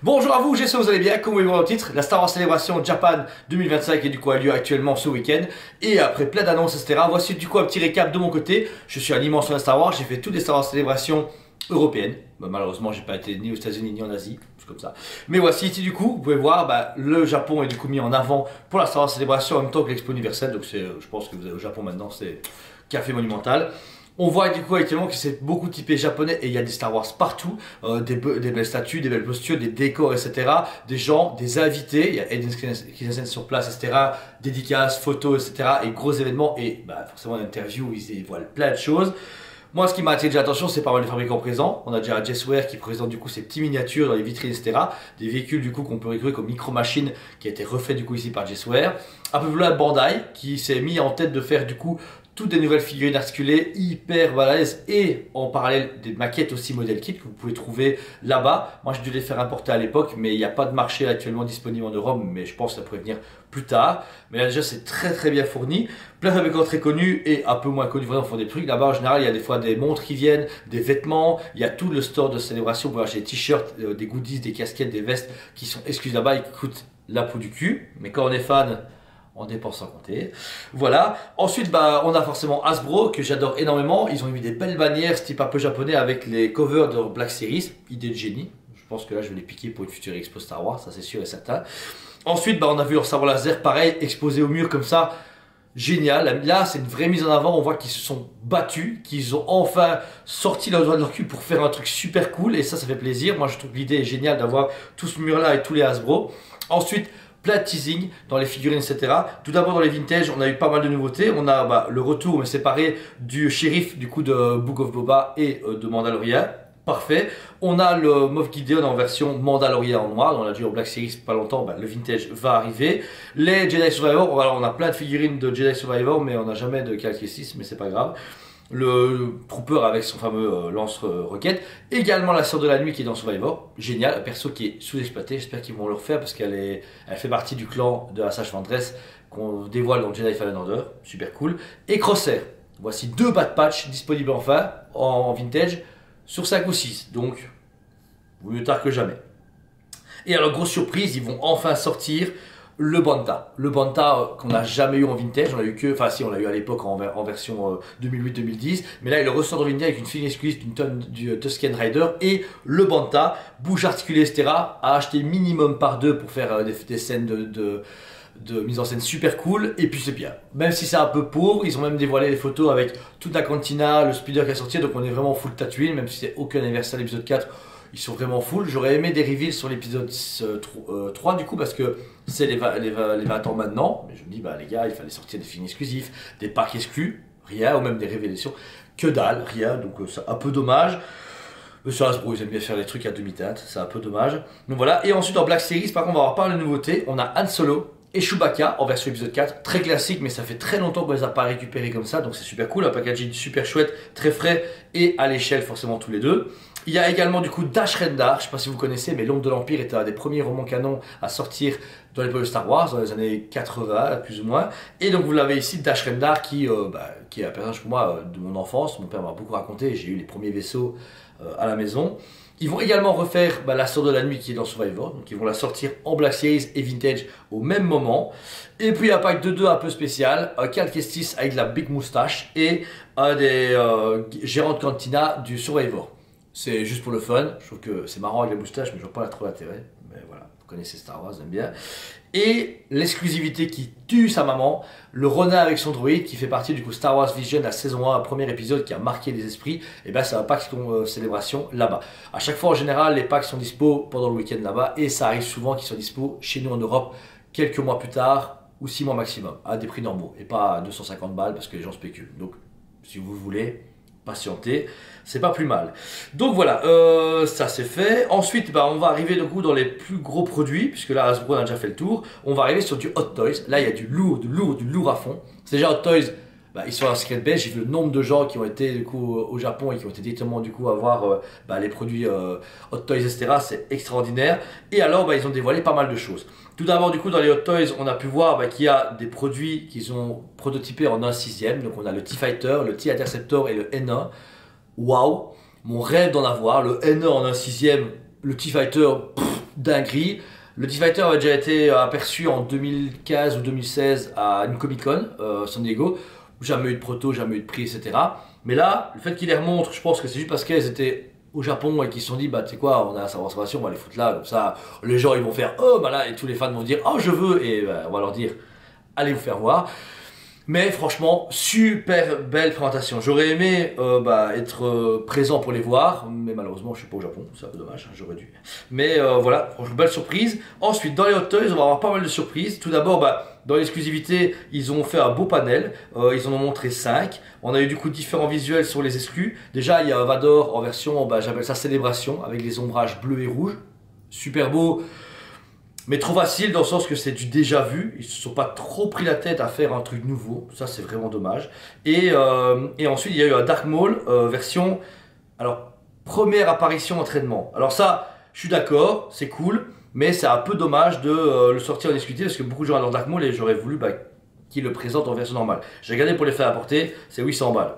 Bonjour à vous, j'espère que vous allez bien. Comme vous voyez dans le titre, la Star Wars Celebration Japan 2025 est du coup a lieu actuellement ce week-end. Et après plein d'annonces, etc. Voici du coup un petit récap de mon côté. Je suis un immense fan de Star Wars, j'ai fait toutes les Star Wars Célébrations européennes. Malheureusement, j'ai pas été ni aux États-Unis ni en Asie, c'est comme ça. Mais voici ici du coup, vous pouvez voir, le Japon est du coup mis en avant pour la Star Wars Célébration en même temps que l'Expo Universelle. Donc je pense que vous allez au Japon maintenant, c'est café monumental. On voit du coup actuellement que c'est beaucoup typé japonais et il y a des Star Wars partout, des belles statues, des belles postures, des décors, etc. Des gens, des invités, il y a Aiden Christensen sur place, etc. Dédicaces, photos, etc. Et gros événements et forcément une interview où ils dévoilent plein de choses. Moi, ce qui m'a attiré déjà l'attention, c'est pas mal de fabricants présents. On a déjà Jesware qui présente du coup ses petites miniatures dans les vitrines, etc. Des véhicules du coup qu'on peut retrouver comme Micro Machine qui a été refait du coup ici par Jesware. Un peu plus loin, Bandai qui s'est mis en tête de faire du coup toutes des nouvelles figurines articulées hyper balèzes et en parallèle des maquettes aussi modèle kit que vous pouvez trouver là-bas. Moi j'ai dû les faire importer à l'époque mais il n'y a pas de marché actuellement disponible en Europe, mais je pense que ça pourrait venir plus tard. Mais là déjà c'est très bien fourni. Plein de fabricants très connus et un peu moins connus vraiment font des trucs. Là-bas en général il y a des fois des montres qui viennent, des vêtements, il y a tout le store de célébration. Vous pouvez acheter des t-shirts, des goodies, des casquettes, des vestes qui sont exclusives là-bas et qui coûtent la peau du cul. Mais quand on est fan, on dépense sans compter. Voilà. Ensuite, on a forcément Hasbro, que j'adore énormément. Ils ont mis des belles bannières, type un peu japonais, avec les covers de Black Series. Idée de génie. Je pense que là, je vais les piquer pour une future expo Star Wars, ça c'est sûr et certain. Ensuite, on a vu leur sabre laser, pareil, exposé au mur comme ça. Génial. Là, c'est une vraie mise en avant. On voit qu'ils se sont battus, qu'ils ont enfin sorti leur doigt de leur cul pour faire un truc super cool. Et ça fait plaisir. Moi, je trouve l'idée est géniale d'avoir tout ce mur-là et tous les Hasbro. Ensuite, plein de teasing dans les figurines, etc. Tout d'abord dans les vintage, on a eu pas mal de nouveautés. On a le retour, mais séparé, du shérif du coup de Book of Boba et de Mandalorian. Parfait. On a le Moff Gideon en version Mandalorian en noir. On l'a dit au Black Series pas longtemps. Le vintage va arriver. Les Jedi Survivor. On a plein de figurines de Jedi Survivor, mais on n'a jamais de Cal Kestis, mais c'est pas grave. Le Trooper avec son fameux lance-roquette. Également la Sœur de la Nuit qui est dans Survivor. Génial, un perso qui est sous-exploité. J'espère qu'ils vont le refaire parce elle fait partie du clan de Asajj Ventress qu'on dévoile dans Jedi Fallen Order. Super cool. Et Crosshair. Voici deux bad patch disponibles enfin en vintage sur 5 ou 6. Donc, mieux tard que jamais. Et alors, grosse surprise, ils vont enfin sortir le Banta. Le Banta qu'on n'a jamais eu en vintage, on l'a eu que, enfin si on l'a eu à l'époque en version 2008-2010, mais là il le ressort en vintage avec une figurine exclusive d'une tonne du Tusken Rider et le Banta, bouche articulée, etc. à acheter minimum par deux pour faire des scènes de mise en scène super cool, et puis c'est bien. Même si c'est un peu pauvre, ils ont même dévoilé les photos avec toute la cantina, le speeder qui est sorti, donc on est vraiment full Tatooine, même si c'est aucun anniversaire l'épisode 4. Ils sont vraiment full. J'aurais aimé des reveals sur l'épisode 3 du coup parce que c'est les 20 ans maintenant. Mais je me dis, les gars, il fallait sortir des films exclusifs, des packs exclus, rien, ou même des révélations. Que dalle, rien, donc c'est un peu dommage. Monsieur Hasbro, ils aiment bien faire des trucs à demi-teinte, c'est un peu dommage. Donc voilà, et ensuite en Black Series, par contre, on va avoir pas mal de nouveautés. On a Han Solo et Chewbacca en version épisode 4, très classique, mais ça fait très longtemps qu'on les a pas récupérés comme ça, donc c'est super cool. Un packaging super chouette, très frais et à l'échelle, forcément, tous les deux. Il y a également du coup Dash Rendar, je ne sais pas si vous connaissez, mais L'Ombre de l'Empire était un des premiers romans canons à sortir dans l'époque de Star Wars, dans les années 80 plus ou moins. Et donc vous l'avez ici, Dash Rendar, qui est un personnage pour moi de mon enfance. Mon père m'a beaucoup raconté, j'ai eu les premiers vaisseaux à la maison. Ils vont également refaire la Sœur de la Nuit qui est dans Survivor, donc ils vont la sortir en Black Series et Vintage au même moment. Et puis un pack de 2 un peu spécial, un Cal Kestis avec de la big moustache et un des gérants de cantina du Survivor. C'est juste pour le fun, je trouve que c'est marrant avec la moustache, mais je vois pas trop l'intérêt. Mais voilà, vous connaissez Star Wars, j'aime bien. Et l'exclusivité qui tue sa maman, le renard avec son droïde qui fait partie du coup Star Wars Vision, la saison 1, un premier épisode qui a marqué les esprits. Et c'est un pack célébration là-bas. À chaque fois en général, les packs sont dispo pendant le week-end là-bas et ça arrive souvent qu'ils soient dispo chez nous en Europe quelques mois plus tard ou 6 mois maximum à des prix normaux et pas à 250 balles parce que les gens spéculent. Donc si vous voulez patienter, c'est pas plus mal. Donc voilà, ça c'est fait. Ensuite, on va arriver du coup dans les plus gros produits, puisque là Hasbro a déjà fait le tour. On va arriver sur du Hot Toys. Là, il y a du lourd à fond. C'est déjà Hot Toys. Ils sont à Secret Base. J'ai vu le nombre de gens qui ont été du coup au Japon et qui ont été directement du coup avoir les produits Hot Toys, etc. C'est extraordinaire. Et alors, ils ont dévoilé pas mal de choses. Tout d'abord, du coup, dans les Hot Toys, on a pu voir qu'il y a des produits qu'ils ont prototypés en 1/6. Donc, on a le T-Fighter, le T-Interceptor et le N1. Waouh, mon rêve d'en avoir. Le N1 en 1/6, le T-Fighter, dinguerie. Le TIE avait déjà été aperçu en 2015 ou 2016 à une Comic Con, San Diego. Jamais eu de proto, jamais eu de prix, etc. Mais là, le fait qu'il les remontre, je pense que c'est juste parce qu'elles étaient au Japon et qu'ils se sont dit, bah tu sais quoi, on a la conservation, on va les foutre là, comme ça, les gens ils vont faire, oh bah là, et tous les fans vont dire, oh je veux, et bah, on va leur dire, allez vous faire voir. Mais franchement, super belle présentation. J'aurais aimé être présent pour les voir, mais malheureusement je suis pas au Japon, c'est un peu dommage, j'aurais dû. Mais voilà, franchement belle surprise. Ensuite, dans les Hot Toys, on va avoir pas mal de surprises. Tout d'abord, dans l'exclusivité, ils ont fait un beau panel, ils en ont montré 5. On a eu du coup différents visuels sur les exclus. Déjà, il y a un Vador en version, j'appelle ça Célébration, avec les ombrages bleus et rouges. Super beau. Mais trop facile dans le sens que c'est du déjà vu. Ils se sont pas trop pris la tête à faire un truc nouveau. Ça, c'est vraiment dommage. Et ensuite, il y a eu un Dark Maul version. Alors, première apparition entraînement. Alors, ça, je suis d'accord, c'est cool. Mais c'est un peu dommage de le sortir en exclusivité parce que beaucoup de gens adorent Dark Maul et j'aurais voulu qu'ils le présentent en version normale. J'ai regardé pour les faire apporter, c'est 800 balles.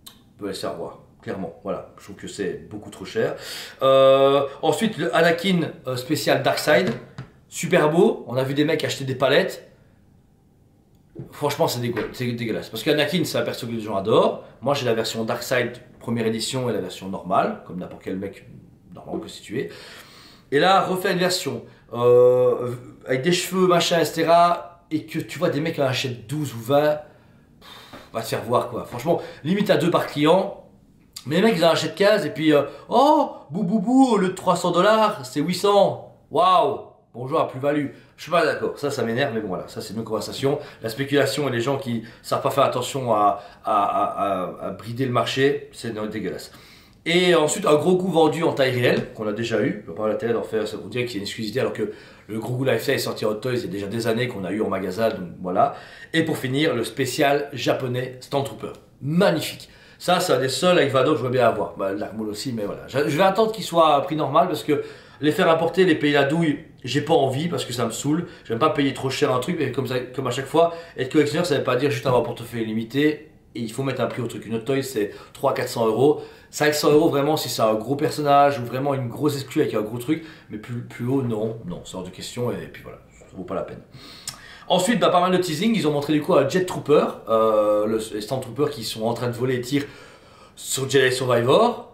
On peut laisser revoir. Clairement, voilà, je trouve que c'est beaucoup trop cher. Ensuite, le Anakin spécial Darkseid. Super beau, on a vu des mecs acheter des palettes. Franchement, c'est dégueulasse. Parce qu'Anakin, c'est un perso que les gens adorent. Moi, j'ai la version Darkseid première édition et la version normale, comme n'importe quel mec normalement constitué. Et là, refait une version avec des cheveux, machin, etc. Et que tu vois des mecs qui en achètent 12 ou 20, va te faire voir quoi. Franchement, limite à 2 par client. Mais les mecs, ils en achètent 15 et puis, oh, bou, le 300 $, c'est 800. Waouh! Bonjour à plus-value. Je suis pas d'accord, ça m'énerve, mais bon voilà, ça c'est une conversation. La spéculation et les gens qui savent pas faire attention à brider le marché, c'est dégueulasse. Et ensuite, un gros coup vendu en taille réelle, qu'on a déjà eu. Je ne pas la télé d'en faire, on dirait qu'il y a une exclusivité, alors que le gros goût Lifestyle est sorti en Hot Toys il y a déjà des années qu'on a eu en magasin, donc voilà. Et pour finir, le spécial japonais Stormtrooper. Magnifique. Ça, c'est un des seuls avec Vador que je veux bien avoir. Dark Maul aussi, mais voilà. Je vais attendre qu'il soit à prix normal parce que les faire importer, les payer la douille, j'ai pas envie parce que ça me saoule. J'aime pas payer trop cher un truc, mais comme à chaque fois, être collectionneur, ça veut pas dire juste avoir un portefeuille limité. Et il faut mettre un prix au truc. Une Hot Toys, c'est 300-400 €. 500 € vraiment si c'est un gros personnage ou vraiment une grosse exclue avec un gros truc. Mais plus haut, non, c'est hors de question. Et puis voilà, ça vaut pas la peine. Ensuite, pas mal de teasing. Ils ont montré du coup un Jet Trooper, les Stormtroopers qui sont en train de voler et tirent sur Jedi Survivor.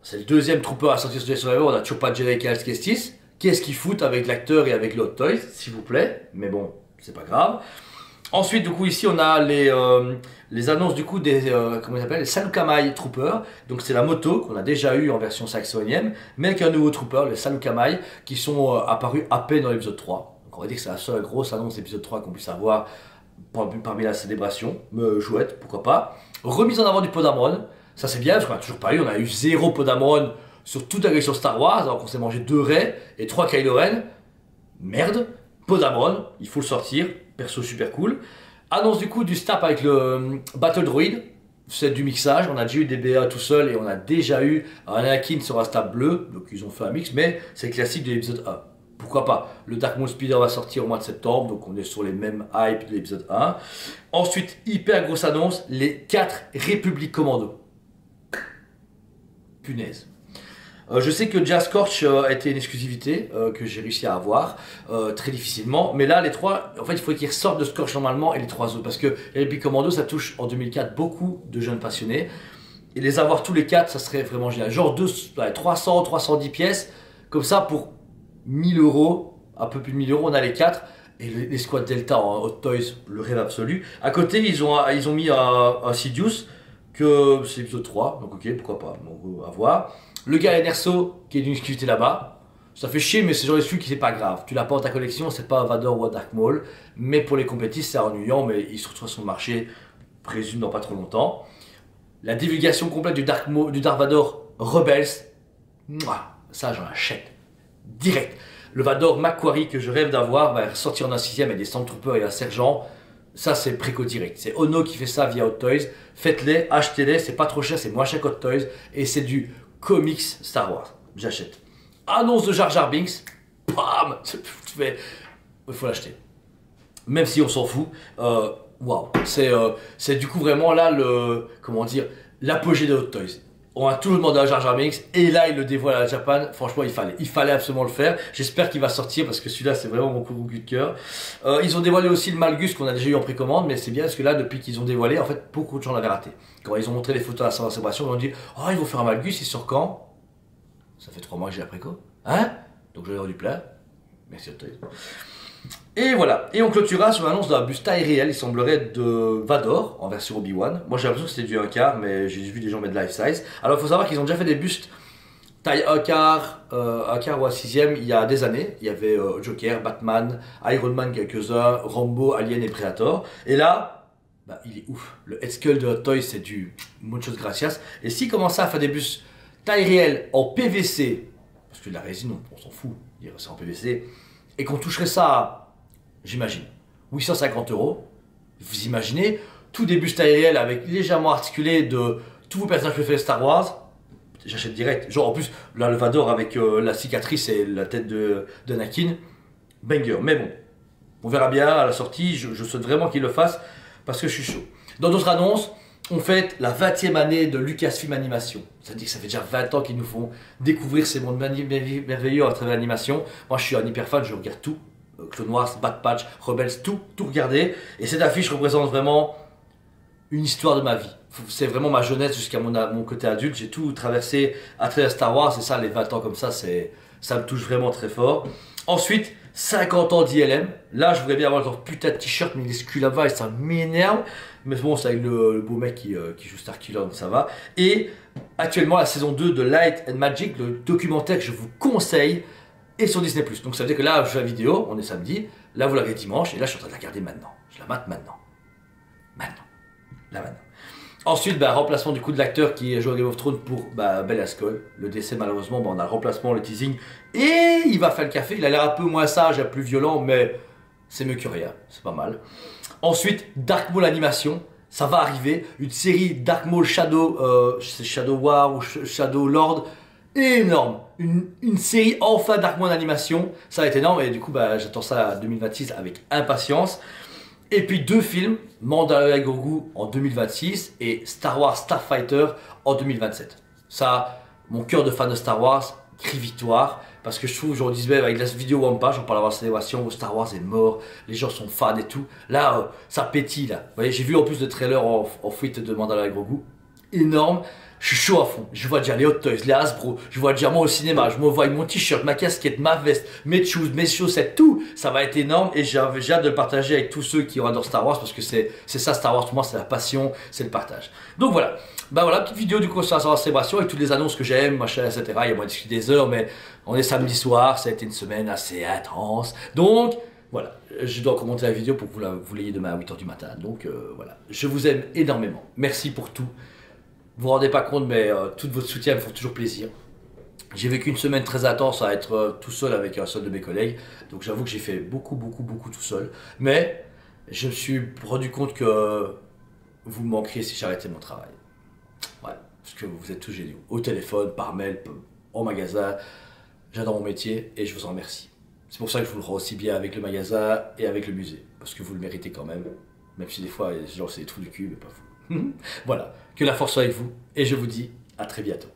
C'est le deuxième trooper à sortir sur Jedi Survivor. On a toujours pas Jedi Cal Kestis. Qu'est-ce qu'ils foutent avec l'acteur et avec le Hot Toys, s'il vous plaît. Mais bon, c'est pas grave. Ensuite, du coup, ici, on a les annonces du coup des comment ils appellent, les Saleukamai Troopers. Donc, c'est la moto qu'on a déjà eu en version saxonienne, mais avec un nouveau trooper, les Saleukamai, qui sont apparus à peine dans l'épisode 3. Donc, on va dire que c'est la seule grosse annonce d'épisode 3 qu'on puisse avoir parmi la célébration. Chouette, pourquoi pas. Remise en avant du Podamron. Ça, c'est bien, parce qu'on a toujours pas eu. On a eu 0 Podamron sur toute la collection Star Wars, alors qu'on s'est mangé 2 Rey et 3 Kylo Ren. Merde. Podamron, il faut le sortir. Perso super cool. Annonce du coup du snap avec le Battle Droid. C'est du mixage. On a déjà eu des BA tout seul et on a déjà eu un Anakin sur un snap bleu. Donc ils ont fait un mix, mais c'est classique de l'épisode 1. Pourquoi pas? Le Dark Maul Speeder va sortir au mois de septembre, donc on est sur les mêmes hype de l'épisode 1. Ensuite, hyper grosse annonce, les 4 Républiques Commando. Punaise. Je sais que Jazz Scorch a été une exclusivité que j'ai réussi à avoir très difficilement. Mais là, les 3, en fait, il faut qu'ils ressortent de Scorch normalement et les 3 autres. Parce que les Républiques Commando, ça touche en 2004 beaucoup de jeunes passionnés. Et les avoir tous les 4, ça serait vraiment génial. Genre 300, 310 pièces, comme ça pour 1000 €, un peu plus de 1000 €, on a les 4. Et les Squad Delta en Hot Toys, le rêve absolu. À côté, ils ont mis un Sidious, que c'est l'épisode 3, donc ok, pourquoi pas, on va voir. Le gars Nerso, qui est d'une exclusivité là-bas. Ça fait chier, mais c'est genre l'exclu qui c'est pas grave. Tu l'as pas dans ta collection, c'est pas un Vador ou un Dark Maul. Mais pour les compétitions, c'est ennuyant, mais il se retrouve sur le marché, présume dans pas trop longtemps. La divulgation complète du Dark Vador Rebels. Ça, j'en achète. Direct. Le Vador Macquarie que je rêve d'avoir va sortir en un 6ème avec des Stormtroopers et un sergent. Ça, c'est préco direct. C'est Ono qui fait ça via Hot Toys. Faites-les, achetez-les, c'est pas trop cher, c'est moins cher qu'Hot Toys. Et c'est du comics Star Wars. J'achète. Annonce de Jar Jar Binks. Bam! Il faut l'acheter. Même si on s'en fout. Waouh. C'est du coup vraiment là comment dire, l'apogée de Hot Toys. On a toujours demandé à Jar Jar Binks et là il le dévoile à la Japan. Franchement il fallait absolument le faire. J'espère qu'il va sortir parce que celui-là c'est vraiment mon coup de cœur. Ils ont dévoilé aussi le Malgus qu'on a déjà eu en précommande, mais c'est bien parce que là depuis qu'ils ont dévoilé, en fait beaucoup de gens l'avaient raté. Quand ils ont montré les photos à la célébration, ils ont dit oh ils vont faire un Malgus, il sort quand? Ça fait 3 mois que j'ai la préco. Hein? Donc je l'ai rendu plein. Merci à toi. Et voilà, et on clôturera sur l'annonce d'un buste taille réelle, il semblerait, de Vador en version Obi-Wan. Moi j'ai l'impression que c'était du 1 quart, mais j'ai vu des gens mettre life size. Alors il faut savoir qu'ils ont déjà fait des bustes taille 1 quart ou 1 sixième il y a des années. Il y avait Joker, Batman, Iron Man quelques-uns, Rambo, Alien et Predator. Et là, bah, il est ouf. Le head sculpt de Hot Toys c'est du muchos gracias. Et s'ils commençaient à faire des bustes taille réelle en PVC, parce que de la résine on s'en fout, c'est en PVC, et qu'on toucherait ça à, j'imagine, 850 €. Vous imaginez, tout des bustes aériels avec légèrement articulés de tous vos personnages préférés Star Wars, j'achète direct. Genre en plus, là le Vador avec la cicatrice et la tête d'Anakin, banger. Mais bon, on verra bien à la sortie, je souhaite vraiment qu'il le fasse parce que je suis chaud. Dans d'autres annonces, on fête la 20e année de Lucasfilm Animation. Ça dit que ça fait déjà 20 ans qu'ils nous font découvrir ces mondes merveilleux à travers l'animation. Moi je suis un hyper fan, je regarde tout. Clone Wars, Bad Patch, Rebels, tout regarder. Et cette affiche représente vraiment une histoire de ma vie. C'est vraiment ma jeunesse jusqu'à mon côté adulte. J'ai tout traversé à travers Star Wars et ça, les 20 ans comme ça me touche vraiment très fort. Ensuite, 50 ans d'ILM. Là, je voudrais bien avoir leur putain de t-shirt, mais il est SQ là-bas et ça m'énerve. Mais bon, c'est avec le beau mec qui joue Starkiller, donc ça va. Et actuellement, la saison 2 de Light and Magic, le documentaire que je vous conseille, et sur Disney+. Donc ça veut dire que là, je fais la vidéo, on est samedi, là vous l'avez dimanche, et là je suis en train de la regarder maintenant. Je la mate maintenant. Maintenant. Là maintenant. Ensuite, remplacement du coup de l'acteur qui joue à Game of Thrones pour Bella Skull. Le décès malheureusement, on a le remplacement, le teasing, et il va faire le café. Il a l'air un peu moins sage, un peu plus violent, mais c'est mieux que rien, c'est pas mal. Ensuite, Dark Maul Animation. Ça va arriver, une série Dark Maul Shadow, Shadow War ou Shadow Lord, énorme, une série enfin Dark Maul animation, ça va être énorme et du coup j'attends ça à 2026 avec impatience. Et puis 2 films, Mandalorian Grogu en 2026 et Star Wars Starfighter en 2027. Ça, mon cœur de fan de Star Wars crie victoire parce que je trouve, je disais avec la vidéo One Page, on parle avant la célébration où Star Wars est mort, les gens sont fans et tout. Là, ça pétille là. Vous voyez, j'ai vu en plus le trailer en fuite de Mandalorian Grogu, énorme. Je suis chaud à fond, je vois déjà les Hot Toys, les Hasbro, je vois déjà moi au cinéma, je me vois avec mon t-shirt, ma casquette, ma veste, mes shoes, mes chaussettes, tout, ça va être énorme et j'ai hâte de le partager avec tous ceux qui adorent Star Wars parce que c'est ça Star Wars pour moi, c'est la passion, c'est le partage. Donc voilà, voilà, petite vidéo du coup sur la célébration avec toutes les annonces que j'aime, machin, etc. Il y a moins discuté des heures, mais on est samedi soir, ça a été une semaine assez intense, donc voilà, je dois commenter la vidéo pour que vous l'ayez demain à 8 h du matin, donc voilà, je vous aime énormément, merci pour tout. Vous vous rendez pas compte, mais tout votre soutien me fait toujours plaisir. J'ai vécu une semaine très intense à être tout seul avec un seul de mes collègues. Donc j'avoue que j'ai fait beaucoup tout seul. Mais je me suis rendu compte que vous me manqueriez si j'arrêtais mon travail. Ouais, parce que vous êtes tous géniaux. Au téléphone, par mail, au magasin. J'adore mon métier et je vous en remercie. C'est pour ça que je vous le rends aussi bien avec le magasin et avec le musée. Parce que vous le méritez quand même. Même si des fois, genre c'est des trous du cul, mais pas vous. Voilà, que la force soit avec vous et je vous dis à très bientôt.